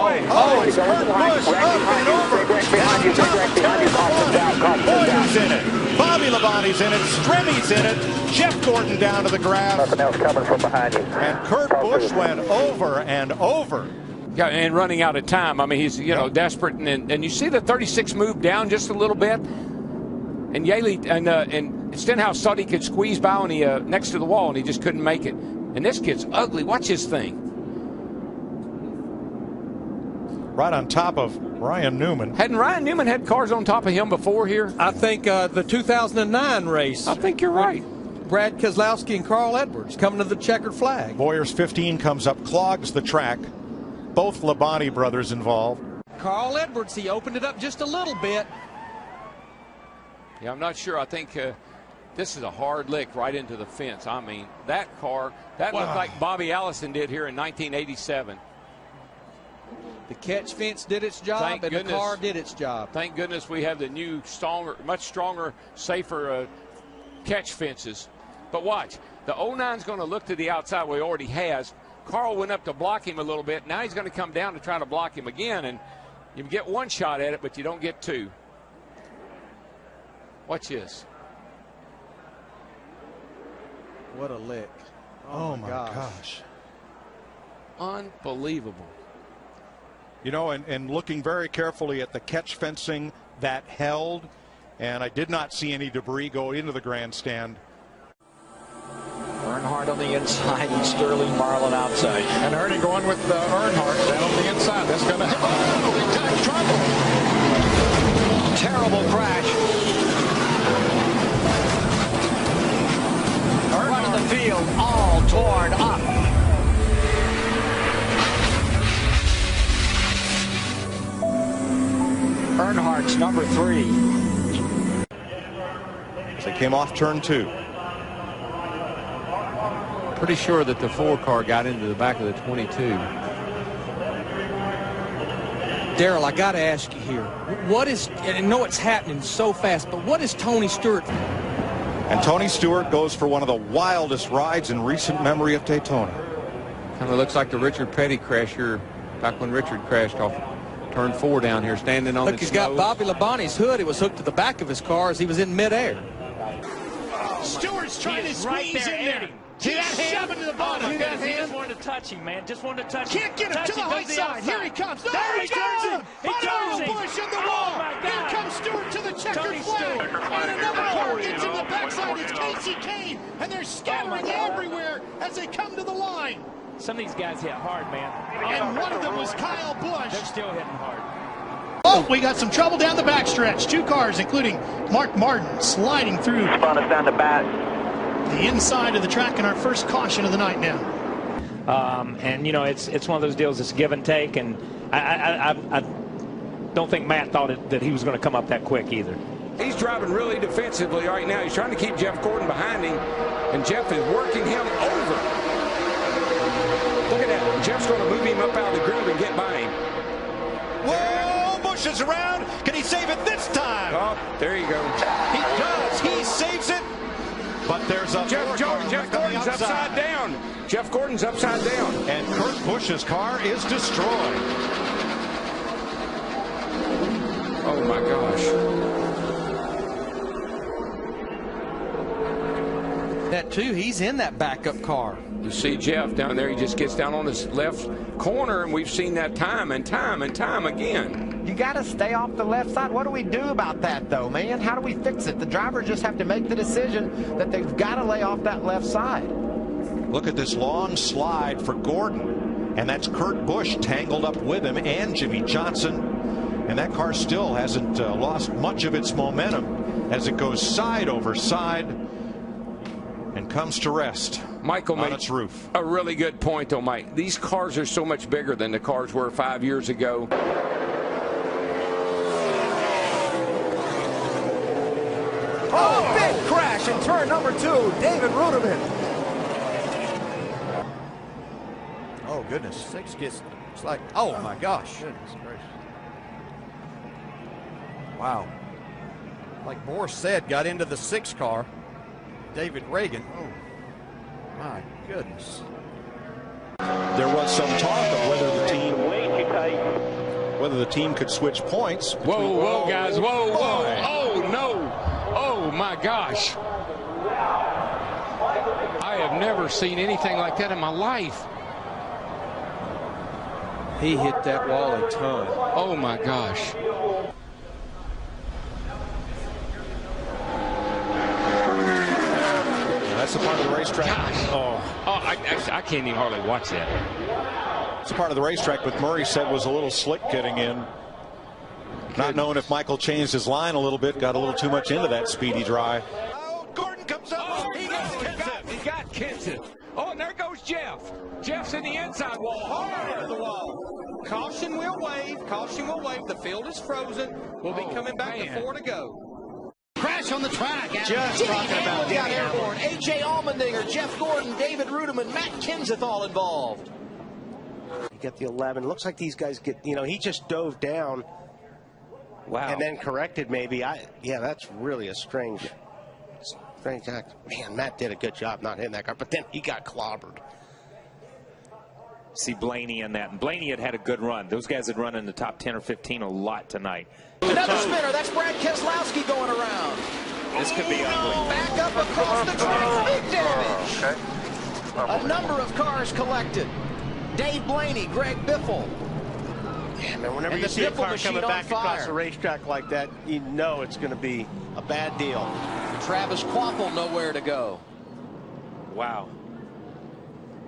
away. Oh, it's Kurt Busch up and over. Boyer's in it. Bobby Labonte's in it. Stremmy's in it. Jeff Gordon down to the grass. Nothing else coming from behind you. And Kurt Busch went over and over. Yeah, and running out of time. I mean, he's, desperate. And you see the 36 move down just a little bit. And Yaley and Stenhouse thought he could squeeze by on the next to the wall, and he just couldn't make it. And this kid's ugly. Watch his thing. Right on top of Ryan Newman. Hadn't Ryan Newman had cars on top of him before here? I think the 2009 race. I think you're right. Brad Keselowski and Carl Edwards coming to the checkered flag. Boyer's 15 comes up, clogs the track. Both Labonte brothers involved. Carl Edwards, he opened it up just a little bit. Yeah, I'm not sure. I think this is a hard lick right into the fence. I mean, that car, that looked like Bobby Allison did here in 1987. The catch fence did its job, and the car did its job. Thank goodness we have the new, stronger, much stronger, safer catch fences. But watch, the 09's going to look to the outside where he already has. Carl went up to block him a little bit. Now he's going to come down to try to block him again, and you get one shot at it, but you don't get two. Watch this. What a lick. Oh my gosh. Unbelievable. You know, and looking very carefully at the catch fencing that held, and I did not see any debris go into the grandstand. Earnhardt on the inside and Sterling Marlin outside. And Ernie going with Earnhardt down on the inside. That's going to big time trouble. Terrible crash. Front of the field all torn up. Earnhardt's number 3. As they came off turn 2. Pretty sure that the 4 car got into the back of the 22. Darrell, I got to ask you here. What is, and I know it's happening so fast, but what is Tony Stewart? And Tony Stewart goes for one of the wildest rides in recent memory of Daytona. Kind of looks like the Richard Petty crash here, back when Richard crashed off turn 4 down here, standing on the Look, he's got Bobby Labonte's hood. It was hooked to the back of his car as he was in midair. Stewart's trying to squeeze in there. See that hand? Shoving to the bottom. See that hand? He just wanted to touch him, man. Just wanted to touch him. Can't get him to the high side. Here he comes. There he turns him. He turns him. Busch in the wall. Here comes Stewart to the checkered flag. And another car gets in the backside. It's Casey Kane. And they're scattering everywhere as they come to the line. Some of these guys hit hard, man. And one of them was Kyle Busch. They're still hitting hard. Oh, we got some trouble down the backstretch. 2 cars, including Mark Martin, sliding through. Spun us down the back. The inside of the track in our first caution of the night now. And you know, it's one of those deals that's give and take, and I don't think Matt thought that he was going to come up that quick either. He's driving really defensively right now. He's trying to keep Jeff Gordon behind him, and Jeff is working him over. Look at that. Jeff's going to move him up out of the groove and get by him. Whoa, Busch is around. Can he save it this time? Oh, there you go. He does. He saves it. But there's a Jeff Gordon's upside down. Jeff Gordon's upside down. And Kurt Busch's car is destroyed. Oh, my gosh. That, too, he's in that backup car. You see Jeff down there. He just gets down on his left corner, and we've seen that time and time and time again. You got to stay off the left side. What do we do about that, though, man? How do we fix it? The drivers just have to make the decision that they've got to lay off that left side. Look at this long slide for Gordon. And that's Kurt Busch tangled up with him and Jimmy Johnson. And that car still hasn't lost much of its momentum as it goes side over side and comes to rest. Michael on made its roof. A really good point, though, Mike. These cars are so much bigger than the cars were 5 years ago. Oh, big crash in turn number 2. David Ruderman. Oh, goodness. 6 gets, it's like, oh, my gosh. Goodness gracious. Wow. Like Boris said, got into the 6 car. David Reagan. Oh, my goodness. There was some talk of whether the team whether the team could switch points. Whoa, guys. Whoa. Oh, no. Oh, my gosh. I have never seen anything like that in my life. He hit that wall a ton. Oh, my gosh. That's a part of the racetrack. I can't even hardly watch that. It's a part of the racetrack, but Murray said was a little slick getting in. Not knowing if Michael changed his line a little bit, got a little too much into that speedy dry. Oh, Gordon comes up. Oh, he got Kenseth. Oh, and there goes Jeff. Jeff's in the inside wall. Hard to the wall. Caution will wave. Caution will wave. The field is frozen. We'll be coming back to 4 to go. Crash on the track. Just talking about got airborne. A.J. Allmendinger, Jeff Gordon, David Rudiman, Matt Kenseth all involved. You get the 11. Looks like these guys get, he just dove down. Wow. And then corrected maybe. Yeah, that's really a strange act. Man, Matt did a good job not hitting that car, but then he got clobbered. See Blaney in that. And Blaney had a good run. Those guys had run in the top 10 or 15 a lot tonight. Another spinner. That's Brad Keselowski going around. This could be ugly. Back up across the track. Big damage. A number of cars collected. Dave Blaney, Greg Biffle. Yeah, man, whenever you see a car coming back across the racetrack like that, you know it's going to be a bad deal. Travis Kvapil nowhere to go. Wow.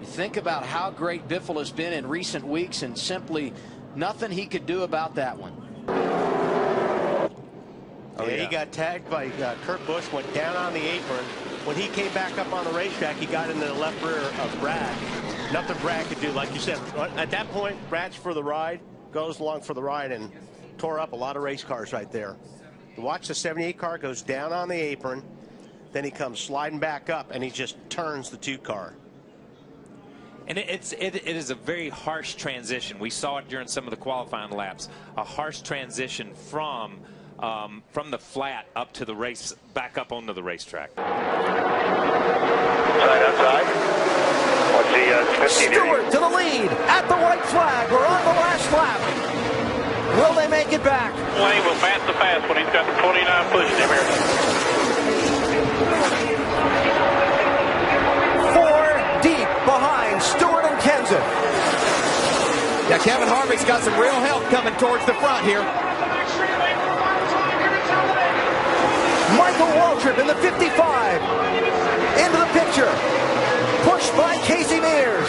You think about how great Biffle has been in recent weeks and simply nothing he could do about that one. He got tagged by Kurt Busch, went down on the apron. When he came back up on the racetrack, he got into the left rear of Brad. Nothing Brad could do, like you said. At that point, Brad's for the ride, goes along for the ride, and tore up a lot of race cars right there. You watch the 78 car goes down on the apron, then he comes sliding back up, and he just turns the 2 car. And it is a very harsh transition. We saw it during some of the qualifying laps. A harsh transition from the flat up to the race, back up onto the racetrack. Outside. What's the 50 Stewart to the lead at the white flag. We're on the last lap. Will they make it back? Wayne will pass the pass when he's got the 29 pushing him here. 4 deep behind Stewart and Kenseth. Yeah, Kevin Harvick's got some real help coming towards the front here. Michael Waltrip in the 55. Into the picture. Pushed by Casey Mears.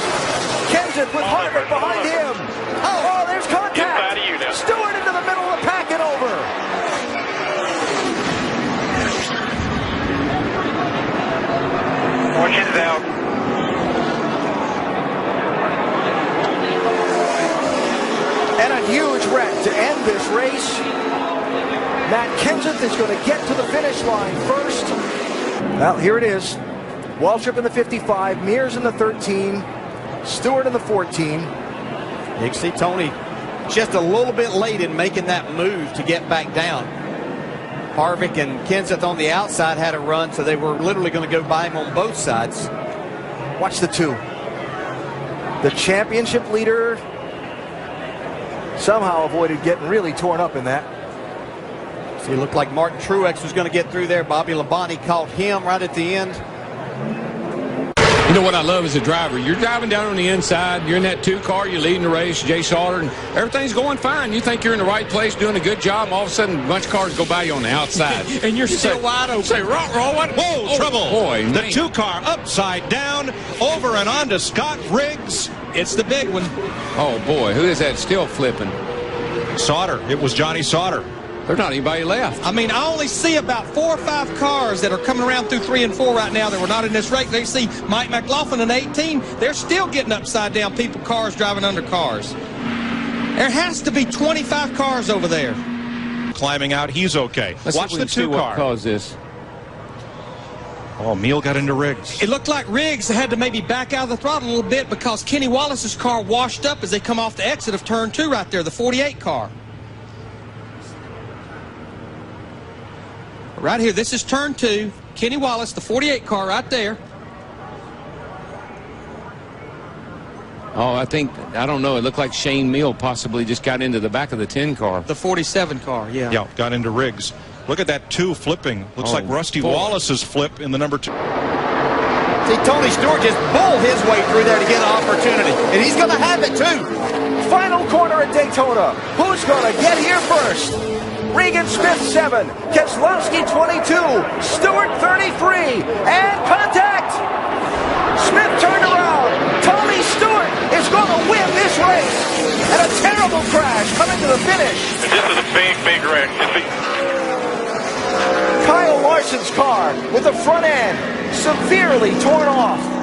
Kenseth with Harvick behind him. Oh, there's contact. Stewart into the middle of the pack and over. Fortune's out. And a huge wreck to end this race. Matt Kenseth is going to get to the finish line first. Well, here it is. Waltrip in the 55, Mears in the 13, Stewart in the 14. You can see Tony just a little bit late in making that move to get back down. Harvick and Kenseth on the outside had a run, so they were literally going to go by him on both sides. Watch the 2. The championship leader somehow avoided getting really torn up in that. See, it looked like Martin Truex was going to get through there. Bobby Labonte caught him right at the end. You know what I love as a driver? You're driving down on the inside. You're in that 2 car. You're leading the race. Jay Sauter, and everything's going fine. You think you're in the right place, doing a good job. And all of a sudden, a bunch of cars go by you on the outside. And you're still wide open. Say, whoa, trouble. Boy, the 2 car upside down, over and on to Scott Riggs. It's the big one. Oh, boy. Who is that still flipping? Sauter. It was Johnny Sauter. There's not anybody left. I mean, I only see about 4 or 5 cars that are coming around through 3 and 4 right now that were not in this race. They see Mike McLaughlin in 18. They're still getting upside down people, cars driving under cars. There has to be 25 cars over there. Climbing out, he's okay. Watch the 2 car. What caused this? Oh, Meal got into Riggs. It looked like Riggs had to maybe back out of the throttle a little bit because Kenny Wallace's car washed up as they come off the exit of turn 2 right there, the 48 car. Right here, this is turn 2. Kenny Wallace, the 48 car right there. Oh, I don't know. It looked like Shane Meal possibly just got into the back of the 10 car. The 47 car, yeah. Yeah, got into Riggs. Look at that 2 flipping. Looks like Rusty Wallace's flip in the number 2. See, Tony Stewart just bulled his way through there to get an opportunity, and he's going to have it too. Final corner at Daytona. Who's going to get here first? Regan Smith 7, Keselowski 22, Stewart 33, and contact! Smith turned around. Tony Stewart is going to win this race. And a terrible crash coming to the finish. This is a big wreck. Kyle Larson's car with the front end severely torn off.